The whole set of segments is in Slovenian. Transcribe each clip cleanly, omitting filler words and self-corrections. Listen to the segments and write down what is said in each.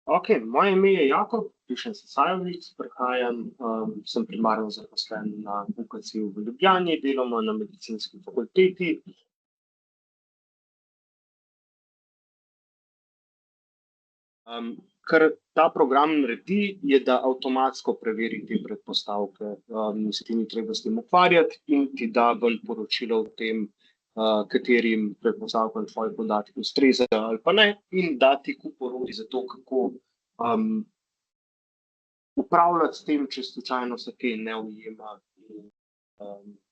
Ok, moje ime je Jakob, pišem se Sajovic, sem primarno zaposlen na UKC-ju v Ljubljani, delamo na medicinski fakulteti. Kar ta program naredi, je, da avtomatsko preveri te predpostavke, se ti ni treba s tem ukvarjati in ti da ven poročilo o tem, katerim predpostavkam tvoji podatki ustrezajo ali pa ne, in da ti kup orodij za to, kako upravljati s tem, če slučajno se kaj ne ujema in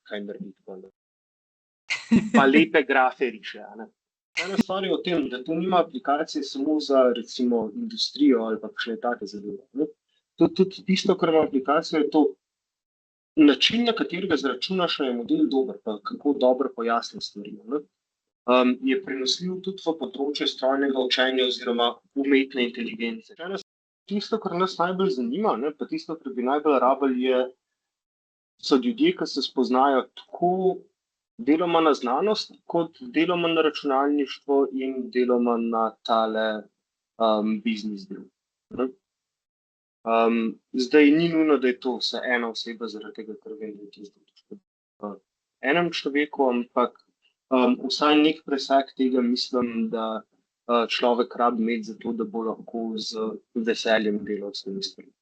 kaj narediti. Pa lepe grafe riše, a ne. Ena stvar je o tem, da to nima aplikacije samo za, recimo, industrijo ali pa kakšne take zadeve, ne. Tudi tisto, kar ima aplikacijo, je to način, na katerega zračunaš, a je model dober, pa kako dobro pojasni stvari, ne. Je prenosljiv tudi v področje strojnega učenja oziroma umetne inteligence. Tisto, kar nas najbolj zanima, ne, pa tisto, kar bi najbolj rabili, so ljudje, ki se spoznajo tako deloma na znanost, kot deloma na računalništvo in deloma na tale biznis del, ne. Zdaj ni nujno, da je to vse ena oseba, zaradi tega, ker vem, da je tisto enem človeku, ampak vsaj nek presek tega mislim, da človek rabi imeti za to, da bo lahko z veseljem delal s temi stvarmi.